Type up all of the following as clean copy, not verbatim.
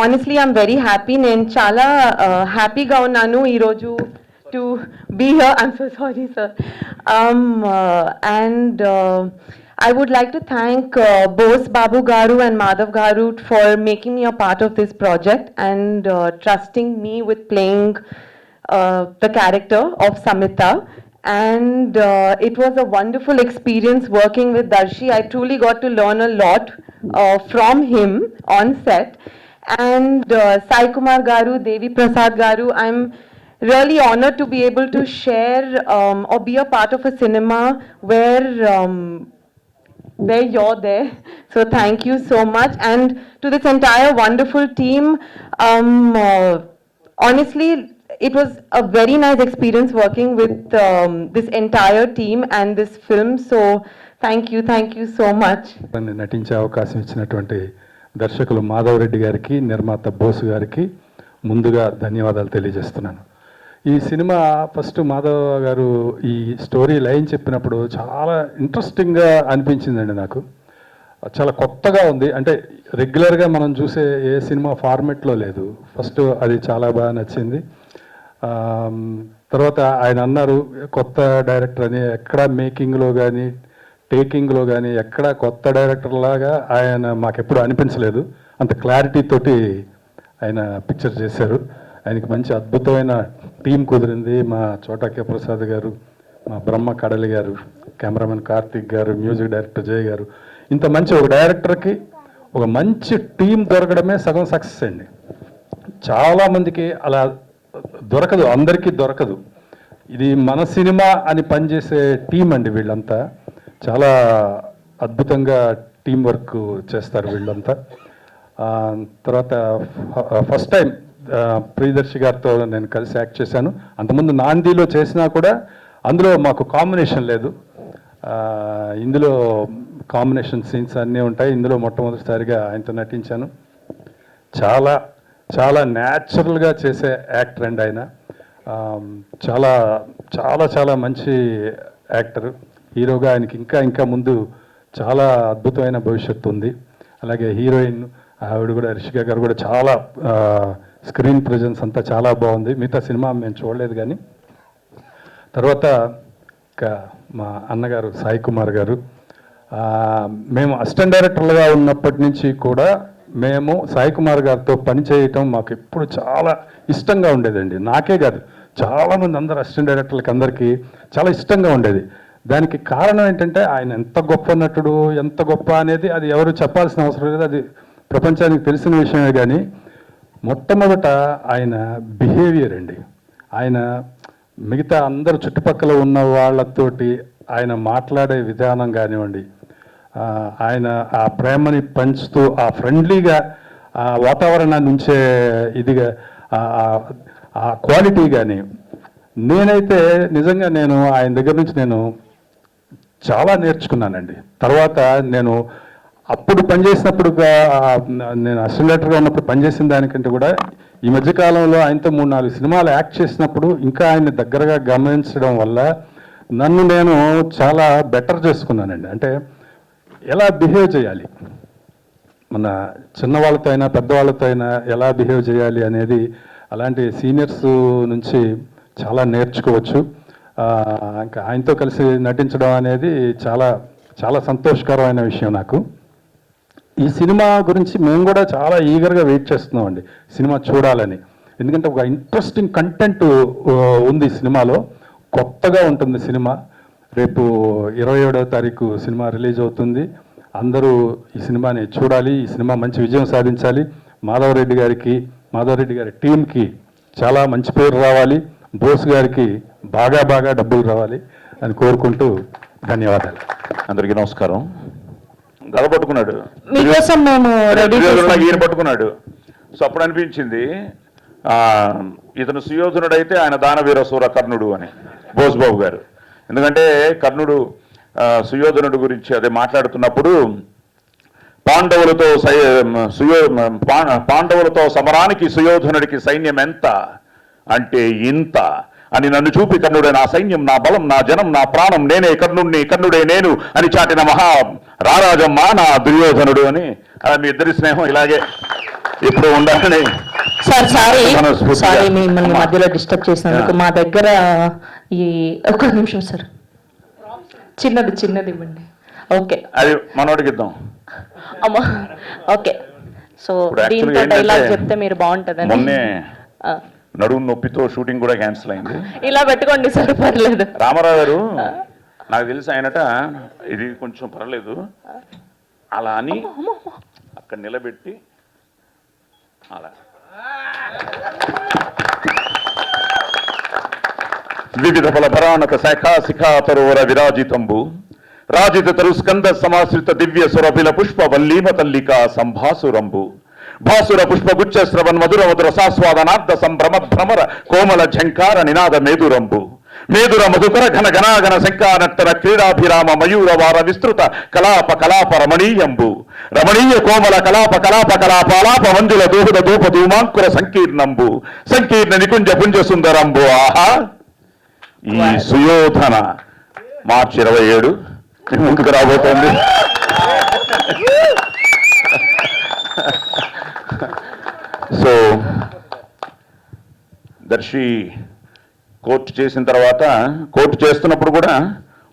honestly, I'm very happy. నేను చాలా హ్యాపీగా ఉన్నాను ఈరోజు to be here. I'm so sorry, sir. And I would like to thank Bose Babu Garu and Madhav Garu for making me a part of this project and trusting me with playing the character of Samita. And it was a wonderful experience working with Darshi. I truly got to learn a lot from him on set. And Sai Kumar Garu, Devi Prasad Garu, I'm really honored to be able to share or be a part of a cinema where you're there. So thank you so much. And to this entire wonderful team, honestly, it was a very nice experience working with this entire team and this film. So thank you so much. నటించే అవకాశం ఇచ్చినటువంటి దర్శకులు మాధవ్ రెడ్డి గారికి, నిర్మాత బోసు గారికి ముందుగా ధన్యవాదాలు తెలియజేస్తున్నాను. ఈ సినిమా ఫస్ట్ మాధవ్ గారు ఈ స్టోరీ లైన్ చెప్పినప్పుడు చాలా ఇంట్రెస్టింగ్గా అనిపించిందండి. నాకు చాలా కొత్తగా ఉంది. అంటే రెగ్యులర్గా మనం చూసే ఏ సినిమా ఫార్మెట్లో లేదు. ఫస్ట్ అది చాలా బాగా నచ్చింది. తర్వాత ఆయన అన్నారు కొత్త డైరెక్టర్ అని. ఎక్కడ మేకింగ్లో కానీ టేకింగ్లో కానీ ఎక్కడ కొత్త డైరెక్టర్ లాగా ఆయన మాకెప్పుడు అనిపించలేదు. అంత క్లారిటీ తోటి ఆయన పిక్చర్ చేశారు. ఆయనకి మంచి అద్భుతమైన టీం కుదిరింది. మా చోటా ప్రసాద్ గారు, మా బ్రహ్మ కడలి గారు, కెమెరామెన్ కార్తిక్ గారు, మ్యూజిక్ డైరెక్టర్ జయ్ గారు, ఇంత మంచి ఒక డైరెక్టర్కి ఒక మంచి టీం దొరకడమే సగం సక్సెస్ అండి. చాలామందికి అలా దొరకదు, అందరికీ దొరకదు. ఇది మన సినిమా అని పనిచేసే టీం అండి. వీళ్ళంతా చాలా అద్భుతంగా టీం వర్క్ చేస్తారు వీళ్ళంతా. తర్వాత ఫస్ట్ టైం ప్రియదర్శి గారితో నేను కలిసి యాక్ట్ చేశాను. అంతకుముందు నాందిలో చేసినా కూడా అందులో మాకు కాంబినేషన్ లేదు. ఇందులో కాంబినేషన్ సీన్స్ అన్నీ ఉంటాయి. ఇందులో మొట్టమొదటిసారిగా ఆయనతో నటించాను. చాలా చాలా న్యాచురల్గా చేసే యాక్టర్ అండి ఆయన. చాలా చాలా చాలా మంచి యాక్టర్. హీరోగా ఆయనకి ఇంకా ముందు చాలా అద్భుతమైన భవిష్యత్తు ఉంది. అలాగే హీరోయిన్ ఆవిడ కూడా, రిషిక గారు కూడా చాలా స్క్రీన్ ప్రెజెన్స్ అంతా చాలా బాగుంది. మిగతా సినిమా మేము చూడలేదు కానీ. తర్వాత మా అన్నగారు సాయి కుమార్ గారు, మేము అసిస్టెంట్ డైరెక్టర్లుగా ఉన్నప్పటి నుంచి కూడా మేము సాయి కుమార్ గారితో పనిచేయటం మాకు ఎప్పుడు చాలా ఇష్టంగా ఉండేదండి. నాకే కాదు, చాలామంది అందరు అసిస్టెంట్ డైరెక్టర్లకి అందరికీ చాలా ఇష్టంగా ఉండేది. దానికి కారణం ఏంటంటే ఆయన ఎంత గొప్ప నటుడు, ఎంత గొప్ప అనేది అది ఎవరు చెప్పాల్సిన అవసరం లేదు, అది ప్రపంచానికి తెలిసిన విషయమే. కానీ మొట్టమొదట ఆయన బిహేవియర్ అండి. ఆయన మిగతా అందరు చుట్టుపక్కల ఉన్న వాళ్ళతోటి ఆయన మాట్లాడే విధానం కానివ్వండి, ఆయన ఆ ప్రేమని పంచుతూ ఆ ఫ్రెండ్లీగా ఆ వాతావరణాన్ని ఉంచే ఇదిగా ఆ క్వాలిటీ కానీ, నేనైతే నిజంగా నేను ఆయన దగ్గర నుంచి నేను చాలా నేర్చుకున్నానండి. తర్వాత నేను అప్పుడు పనిచేసినప్పుడుగా, నేను అసిస్టెంట్ డైరెక్టర్గా ఉన్నప్పుడు పనిచేసిన దానికంటే కూడా ఈ మధ్యకాలంలో ఆయనతో 3-4 సినిమాలు యాక్ట్ చేసినప్పుడు ఇంకా ఆయన దగ్గరగా గమనించడం వల్ల నన్ను నేను చాలా బెటర్ చేసుకున్నానండి. అంటే ఎలా బిహేవ్ చేయాలి, మన చిన్నవాళ్ళతో అయినా పెద్దవాళ్ళతో అయినా ఎలా బిహేవ్ చేయాలి అనేది అలాంటి సీనియర్స్ నుంచి చాలా నేర్చుకోవచ్చు. ఇంకా ఆయనతో కలిసి నటించడం అనేది చాలా చాలా సంతోషకరమైన విషయం నాకు. ఈ సినిమా గురించి మేము కూడా చాలా ఈగర్గా వెయిట్ చేస్తున్నామండి సినిమా చూడాలని. ఎందుకంటే ఒక ఇంట్రెస్టింగ్ కంటెంట్ ఉంది సినిమాలో, కొత్తగా ఉంటుంది సినిమా. రేపు 27వ తారీఖు సినిమా రిలీజ్ అవుతుంది. అందరూ ఈ సినిమాని చూడాలి. ఈ సినిమా మంచి విజయం సాధించాలి. మాధవ్ రెడ్డి గారి టీంకి చాలా మంచి పేరు రావాలి. బోస్ గారికి బాగా డబ్బులు రావాలి అని కోరుకుంటూ ధన్యవాదాలు. అందరికీ నమస్కారం. గద పట్టుకున్నాడు, ఈయన పట్టుకున్నాడు. సో అప్పుడు అనిపించింది ఇతను సుయోధనుడైతే ఆయన దానవీర సూర కర్ణుడు అని బోస్ బాబు గారు. ఎందుకంటే కర్ణుడు సుయోధనుడు గురించి అదే మాట్లాడుతున్నప్పుడు పాండవులతో సమరానికి సుయోధనుడికి సైన్యం ఎంత అంటే ఇంత అని నన్ను చూపి కర్ణుడే నా సైన్యం, నా బలం, నా జనం, నా ప్రాణం, నేనే కర్ణుడిని, కర్ణుడే నేను అని చాటిన మహా రారాజమ్మ నా దుర్యోధనుడు అని. అలా మీ ఇద్దరి స్నేహం ఇలాగే ఇప్పుడు ఉండాలని సార్ మనస్ఫూర్తిగా. సారీ మిమ్మల్ని మధ్యలో డిస్టర్బ్ చేసినందుకు. మా దగ్గర ఈ ఒక నిమిషం సార్, చిన్నది ఇవ్వండి. ఓకే, అది మనోడికి ఇద్దాం. అమ్మా ఓకే. సో ఇప్పుడు actually దీంతో ఏంటంటే డైలాగ్ చెప్తే మీరు బాగుంటుందని. మొన్నే నడుము నొప్పితో షూటింగ్ కూడా క్యాన్సిల్ అయింది. ఇలా పెట్టుకోండి సార్, పర్లేదు. రామారావు గారు నాకు తెలిసి ఆయనట ఇది కొంచెం పర్లేదు అలా అని అక్కడ నిలబెట్టి అలా వివిధ బల భరానక శాఖా శిఖాతరోర విరాజితంబు రాజిత తరు స్కంద సమాశ్రిత దివ్య సురభిల పుష్ప వల్లీమ తల్లికా సంభాసురంబు భాసుర పుష్పగుచ్చ శ్రవన్ మధుర మధుర సాస్వాదనార్థ సంభ్రమ భ్రమర కోమల ఝంకార నినాద మేదురంబు మేదుర మధుకర ఘన ఘనాగన శంకానర్తన క్రీడాభిరామ మయూర వార విస్తృత కలాప కలాప రమణీయంబు రమణీయ కోమల కలాప కలాప కలాపాలాప మంజుల దోహద దూప ధూమాంకుర సంకీర్ణంబు సంకీర్ణ నికుంజ పుంజ సుందరంబు. ఆహా, ఈ సుయోధన మార్చి 27 ముందుకు రాబోతోంది. సో దర్శి కోర్టు చేసిన తర్వాత, కోర్టు చేస్తున్నప్పుడు కూడా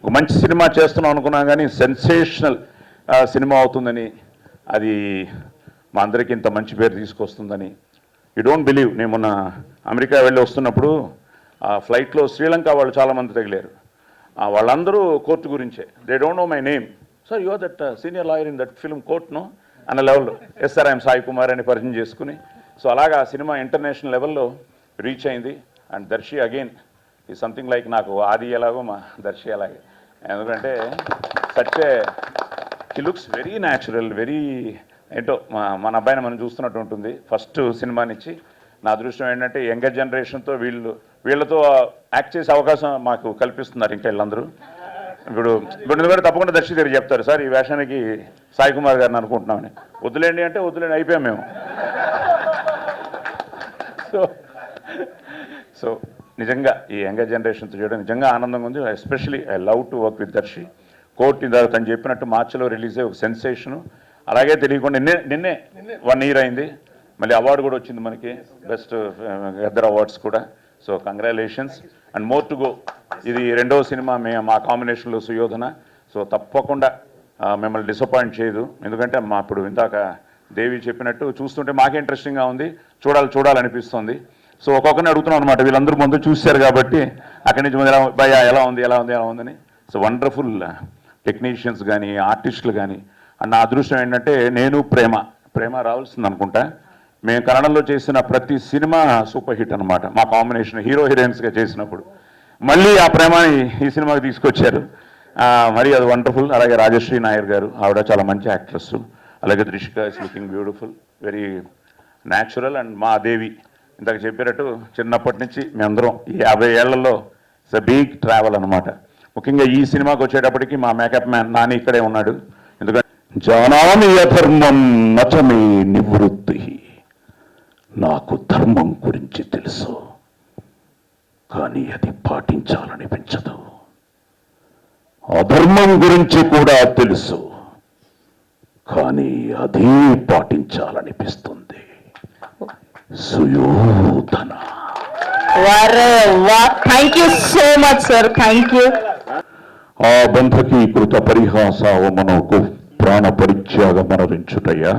ఒక మంచి సినిమా చేస్తున్నాం అనుకున్నాం, కానీ సెన్సేషనల్ సినిమా అవుతుందని, అది మా అందరికీ ఇంత మంచి పేరు తీసుకొస్తుందని. యూ డోంట్ బిలీవ్, నేను మొన్న అమెరికా వెళ్ళి వస్తున్నప్పుడు ఆ ఫ్లైట్లో శ్రీలంక వాళ్ళు చాలామంది తగిలారు. వాళ్ళందరూ కోర్టు గురించే. They don't know my name. Sir, you are that senior lawyer in that film court no అన్న లెవెల్లో. Yes sir, I'm Sai Kumar అని పరిచయం చేసుకుని, సో అలాగా ఆ సినిమా ఇంటర్నేషనల్ లెవెల్లో రీచ్ అయింది. అండ్ దర్శి అగైన్ ఈ సంథింగ్ లైక్ నాకు ఆది ఎలాగో మా దర్శి అలాగే. ఎందుకంటే such he looks very natural, very ఏంటో మన అబ్బాయిని మనం చూస్తున్నట్టు ఉంటుంది. ఫస్ట్ సినిమానిచ్చి నా అదృష్టం ఏంటంటే యంగర్ జనరేషన్తో వీళ్ళతో యాక్ట్ చేసే అవకాశం మాకు కల్పిస్తున్నారు ఇంకా వీళ్ళందరూ. ఇప్పుడు ఎందుకంటే తప్పకుండా దర్శి దగ్గర చెప్తారు, సార్ ఈ వేషానికి సాయి కుమార్ గారిని అనుకుంటున్నామని. వద్దులేండి అంటే వద్దులేండి, అయిపోయాం మేము. సో నిజంగా ఈ యంగర్ జనరేషన్తో చేయడం నిజంగా ఆనందంగా ఉంది. Especially I love to work with Darshi. Court ఇందాక తను చెప్పినట్టు మార్చిలో రిలీజ్ అయ్యే ఒక సెన్సేషను. అలాగే తెలియకుండా నిన్నే 1 year అయింది. మళ్ళీ అవార్డు కూడా వచ్చింది మనకి, బెస్ట్ గద్దర్ అవార్డ్స్ కూడా. So congratulations and more to go. ఇది 2వ సినిమా మా కాంబినేషన్లో సుయోధన. సో తప్పకుండా మిమ్మల్ని డిసప్పాయింట్ చేయదు. ఎందుకంటే ఇప్పుడు ఇందాక దేవి చెప్పినట్టు చూస్తుంటే మాకే ఇంట్రెస్టింగ్గా ఉంది, చూడాలనిపిస్తుంది. సో ఒక్కొక్కరిని అడుగుతున్నాం అనమాట, వీళ్ళందరూ ముందు చూశారు కాబట్టి అక్కడి నుంచి భయ ఎలా ఉందని. సో వండర్ఫుల్ టెక్నీషియన్స్ కానీ ఆర్టిస్టులు కానీ. అండ్ నా అదృష్టం ఏంటంటే నేను ప్రేమ రావాల్సింది అనుకుంటా. మేము కన్నడంలో చేసిన ప్రతి సినిమా సూపర్ హిట్ అనమాట. మా కాంబినేషన్ హీరో హీరోయిన్స్గా చేసినప్పుడు మళ్ళీ ఆ ప్రేమని ఈ సినిమాకి తీసుకొచ్చారు. మరి అది వండర్ఫుల్. అలాగే రాజశ్రీ నాయర్ గారు, ఆవిడ చాలా మంచి యాక్ట్రెస్. అలాగే Trishika is looking beautiful, very natural. And మా దేవి ఇందాక చెప్పినట్టు చిన్నప్పటి నుంచి మేమందరం ఈ 50 ఏళ్లలో ఇట్స్ ఎ బిగ్ ట్రావెల్ అనమాట. ముఖ్యంగా ఈ సినిమాకి వచ్చేటప్పటికి మా మేకప్ మ్యాన్ నాని ఇక్కడే ఉన్నాడు. ఎందుకంటే జానామి అధర్మం నచమే నివృత్తి, నాకు ధర్మం గురించి తెలుసు కానీ అది పాటించాలనిపించదు. అధర్మం గురించి కూడా తెలుసు కానీ అదే పాటించాలనిపిస్తుంది. Suyodhana. Thank you so much sir, thank you. ఆ బంధకీకృత పరిహాసావమనకు ప్రాణ పరిత్యాగమనరించుటయ్యా,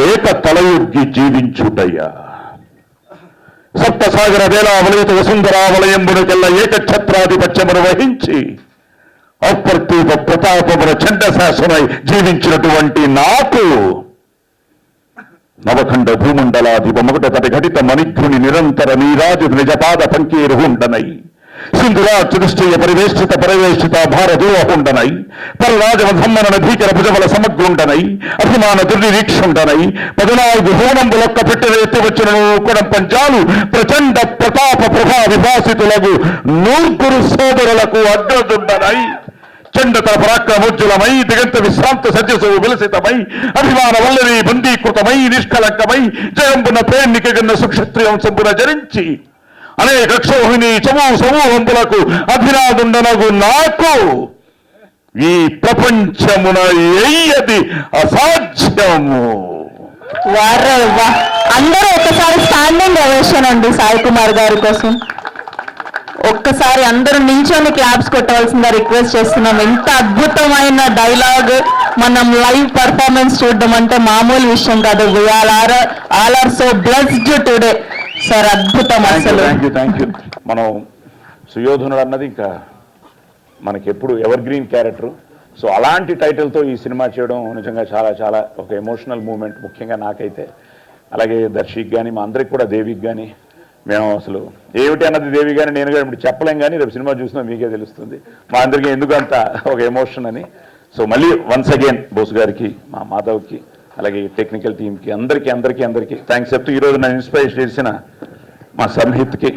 లేక తలయొగ్గి జీవించుటయ్యా. సప్తసాగర వేలావలయిత వసుంధరావలయంబునకెల్ల ఏకఛత్రాధిపత్యమును వహించి అప్రతీప ప్రతాపమున చండశాసనై జీవించినటువంటి నాకు నవఖండ భూమండలాధిప మకుట తటి ఘటిత మణిధ్రుని నిరంతర నీరాజు నిజపాద పంకీరుహుండనై సింధురాచతుష్టయ పరివేష్టిత భారదూహుండనై పరరాజమధమ్మన భీకర భుజబల సమగ్రుండనై అభిమాన దుర్నిరీక్షుండనై 14 భువనంబులొక్క పెట్టె ఎత్తి వచ్చిన కొడం పంచాలు ప్రచండ ప్రతాప ప్రభా విభాసితులకు 9 సోదరులకు అడ్రదుండనై చండతర పరాక్రమోజ్వలమై దిగంత విశ్రాంత సజ్జసు విలసితమై అభిమాన వల్లరి బందీకృతమై నిష్కలంకమై జయంబున ప్రేమికగన్న సుక్షత్రియంశంబున జరించి అనేక క్షోహిణి సమూహంబులకు అభినాదుండనగు నాకు ఈ ప్రపంచమున ఎయ్యది అసాధ్యము. అందరూ ఒక్కసారి స్టాండింగ్ ఓవేషన్ అండి సాయి కుమార్ గారి కోసం. ఒక్కసారి అందరూ నించొని క్లాప్స్ కొట్టవలసిందిగా రిక్వెస్ట్ చేస్తున్నాం. ఎంత అద్భుతమైన డైలాగ్, మనం లైవ్ పర్ఫార్మెన్స్ చూడడం అంటే మామూలు విషయం కాదు. All are so blessed today sir. అద్భుతం అసలు. Thank you. మనం సుయోధనుడు అన్నది ఇంకా మనకి ఎప్పుడు ఎవర్ గ్రీన్ క్యారెక్టర్. సో అలాంటి టైటిల్తో ఈ సినిమా చేయడం నిజంగా చాలా చాలా ఒక ఎమోషనల్ మూమెంట్, ముఖ్యంగా నాకైతే. అలాగే దర్శికి కానీ మా అందరికి కూడా, దేవికి కానీ, మేము అసలు ఏమిటి అన్నది దేవి కానీ నేను కానీ ఇప్పుడు చెప్పలేం, కానీ రేపు సినిమా చూసినా మీకే తెలుస్తుంది మా అందరికీ ఎందుకంత ఒక ఎమోషన్ అని. సో మళ్ళీ వన్స్ అగైన్ బోస్ గారికి, మా మాధవ్కి, అలాగే టెక్నికల్ టీమ్కి, అందరికీ థ్యాంక్స్ చెప్తూ ఈరోజు నన్ను ఇన్స్పైర్ చేసిన మా సంహిత్కి,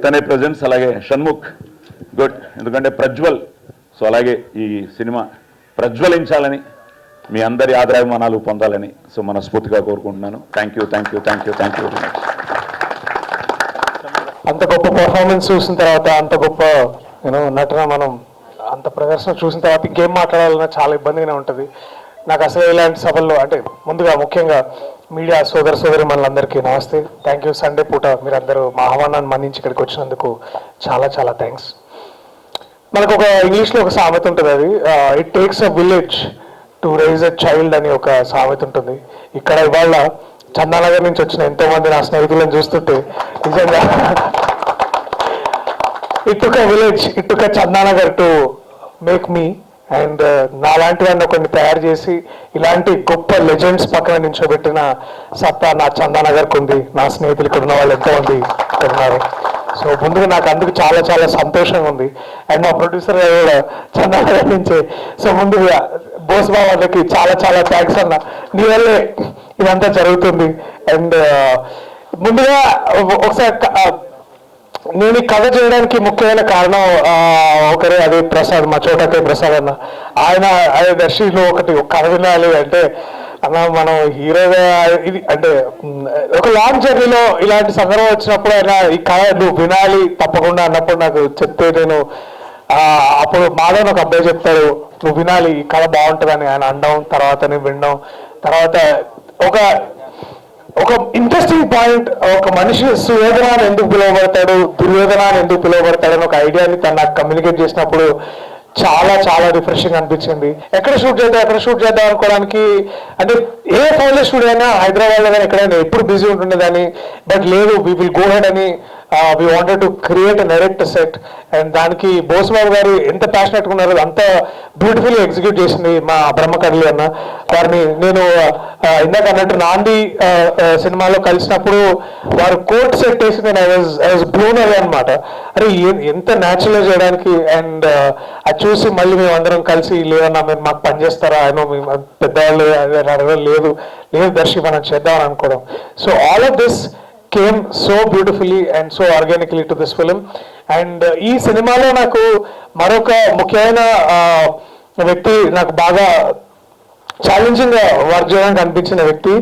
తనే ప్రజెన్స్, అలాగే షణ్ముఖ్ గుడ్, ఎందుకంటే ప్రజ్వల్. సో అలాగే ఈ సినిమా ప్రజ్వలించాలని, మీ అందరి ఆదరాభిమానాలు పొందాలని సో మనస్ఫూర్తిగా కోరుకుంటున్నాను. Thank you very much. అంత గొప్ప పర్ఫార్మెన్స్ చూసిన తర్వాత, అంత గొప్ప నటన, మనం అంత ప్రదర్శన చూసిన తర్వాత ఇంకేం మాట్లాడాలన్నా చాలా ఇబ్బందిగానే ఉంటుంది నాకు. అసలు ఇలాంటి సభల్లో అంటే ముందుగా ముఖ్యంగా మీడియా సోదరి మనందరికీ నమస్తే. Thank you. సండే పూట మీరందరూ మా ఆహ్వానాన్ని మన్నించి ఇక్కడికి వచ్చినందుకు చాలా చాలా థ్యాంక్స్. మనకు ఒక ఇంగ్లీష్లో ఒక సామెత ఉంటుంది, అది it takes a village to raise a child అని ఒక సామెత ఉంటుంది. ఇక్కడ ఇవాళ చందానగర్ నుంచి వచ్చిన ఎంతో మంది నా స్నేహితులను చూస్తుంటే నిజంగా it took a village, it took a Chandanagar to make me. And నాలాంటి వాడిని ఒకరిని తయారు చేసి ఇలాంటి గొప్ప లెజెండ్స్ పక్కన నించోబెట్టిన సత్తా నా చందానగర్కి ఉంది. నా స్నేహితులు ఇక్కడ ఉన్న వాళ్ళు ఎంతోమంది ఉన్నారు. సో ముందుగా నాకు అందుకు చాలా చాలా సంతోషంగా ఉంది. అండ్ మా ప్రొడ్యూసర్ కూడా చందానగర్ నుంచే. సో ముందుగా బోస్ బాబాకి చాలా చాలా థ్యాంక్స్ అన్న, నీ వల్లే ఇదంతా జరుగుతుంది. అండ్ ముందుగా ఒకసారి నేను ఈ కథ చేయడానికి ముఖ్యమైన కారణం ఒకరే, అదే ప్రసాద్, మా చోటకే ప్రసాద్ అన్న. ఆయన దర్శిలో ఒక కథ వినాలి అంటే, అన్న మనం హీరోగా ఇది అంటే ఒక లాంగ్ జర్నీలో ఇలాంటి సందర్భం వచ్చినప్పుడు ఆయన ఈ కథ నువ్వు వినాలి తప్పకుండా అన్నప్పుడు నాకు చెప్తే, నేను అప్పుడు మాధవ్ ఒక అబ్బాయి చెప్తాడు నువ్వు వినాలి ఈ కథ బాగుంటుందని ఆయన అనడం, తర్వాత నేను వినడం, తర్వాత ఒక ఇంట్రెస్టింగ్ పాయింట్, ఒక మనిషి సుయోధన అని ఎందుకు పిలువబడతాడు, దుర్యోధన అని ఎందుకు పిలువబడతాడు అని ఒక ఐడియాని తను నాకు కమ్యూనికేట్ చేసినప్పుడు చాలా చాలా రిఫ్రెషింగ్ అనిపించింది. ఎక్కడ షూట్ చేద్దాం అనుకోవడానికి, అంటే ఏ ఫైల్ స్టూడియో అయినా హైదరాబాద్లో కానీ ఎక్కడైనా ఎప్పుడు బిజీ ఉంటుండేదాన్ని. బట్ లేదు, వీ విల్ గో హెడ్ అని we wanted to create a నెరెక్ట్ సెట్. అండ్ దానికి బోస్బాబు గారు ఎంత ప్యాషనెట్గా ఉన్నారో అంత బ్యూటిఫుల్లీ ఎగ్జిక్యూట్ చేసింది మా బ్రహ్మకర్లి అన్న. వారిని నేను ఇందాక అన్నట్టు నాంది సినిమాలో కలిసినప్పుడు వారు కోట్ సెట్ వేసి నేను ఐ వాజ్ బ్లూన్ అవే అనమాట. అరే ఎంత న్యాచురల్ చేయడానికి. అండ్ అది చూసి మళ్ళీ మేము అందరం కలిసి లేదన్నా మీరు మాకు పని చేస్తారా, ఆయన పెద్దవాళ్ళు లేదు దర్శి మనం చేద్దామని అనుకోవడం. So all of this came so beautifully and so organically to this film. And ఈ సినిమాలో నాకు మరొక ముఖ్యమైన వ్యక్తి, నాకు బాగా ఛాలెంజింగ్ గా వర్క్ చేయడానికి అనిపించిన వ్యక్తి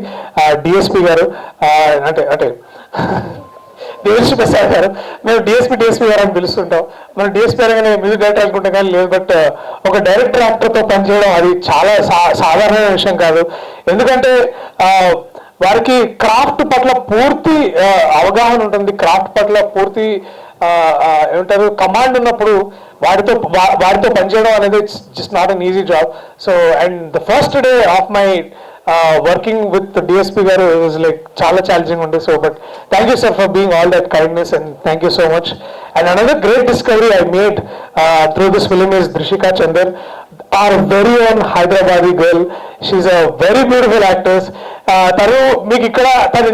డిఎస్పి గారు. అంటే దేవర్షి ప్రసాద్ గారు. మేము డిఎస్పి గారు అని పిలుస్తుంటాం. మనం డిఎస్పి అనగానే మ్యూజిక్ డైరెక్టర్ అనుకుంటే కానీ లేదు. బట్ ఒక డైరెక్టర్ యాక్టర్తో పనిచేయడం అది చాలా సాధారణమైన విషయం కాదు. ఎందుకంటే వారికి క్రాఫ్ట్ పట్ల పూర్తి అవగాహన ఉంటుంది. క్రాఫ్ట్ పట్ల పూర్తి ఏమంటారు కమాండ్ ఉన్నప్పుడు వారితో పనిచేయడం అనేది just not an easy job. So and the first day of my working with the DSP garu was like chala challenging unde. So but thank you sir for being all that kindness and thank you so much. And another great discovery I made through this film is Drishika Chandar, our very own Hyderabadi girl. She's a very beautiful actress. తను మీకు ఇక్కడ తను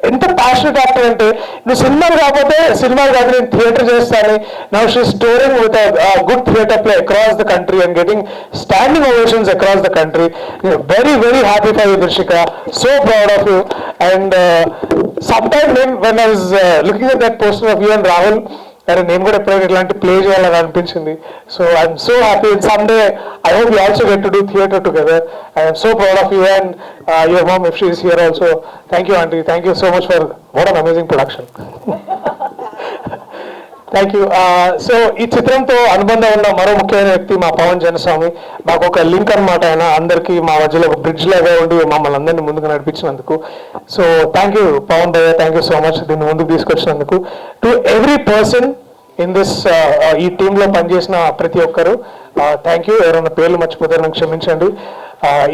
ఎంత passionate actor అంటే, నువ్వు సినిమాలు కాకపోతే సినిమాలు కాదు నేను థియేటర్ చేస్తాను. Now she's touring with good theatre play across the country and getting standing ovations across the country. Very very happy for you Drishika, so proud of you. And sometime when I was looking at that poster of you and Rahul, అరే నేను కూడా ఎప్పుడైనా ఇట్లాంటి play చేయాలని అనిపించింది. So I'm so happy. Someday I hope you also get to do theatre together. I'm so proud of you and your mom if she is here also. Thank you aunty, thank you so much for what an amazing production. Thank you. So ఈ చిత్రంతో అనుబంధం ఉన్న మరో ముఖ్యమైన వ్యక్తి మా పవన్ జనస్వామి. మాకు ఒక లింక్ అన్నమాట. ఆయన అందరికీ మా మధ్యలో ఒక బ్రిడ్జ్ లాగా ఉండి మమ్మల్ని అందరినీ ముందుకు నడిపించినందుకు. So thank you Pawan bhaiya, thank you so much దీన్ని ముందుకు తీసుకొచ్చినందుకు. To every person in this ఈ టీంలో పనిచేసిన ప్రతి ఒక్కరు థ్యాంక్ యూ. ఎవరైనా పేర్లు మర్చిపోతే నాకు క్షమించండి.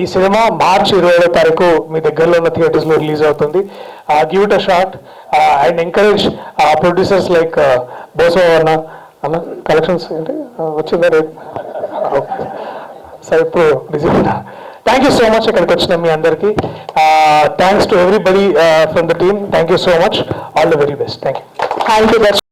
ఈ సినిమా మార్చి 27వ తారీఖు మీ దగ్గరలో ఉన్న థియేటర్స్లో రిలీజ్ అవుతుంది. Give it a shot and encourage producers like Bosavanna anna. Collections ఏంటి వచ్చిందా రేపు? సరే ఇప్పుడు బిజీ ఉన్నా. థ్యాంక్ యూ సో మచ్ ఇక్కడికి వచ్చిన మీ అందరికీ. Thanks to everybody from the team. Thank you so much. All the very best. Thank you. Thank you.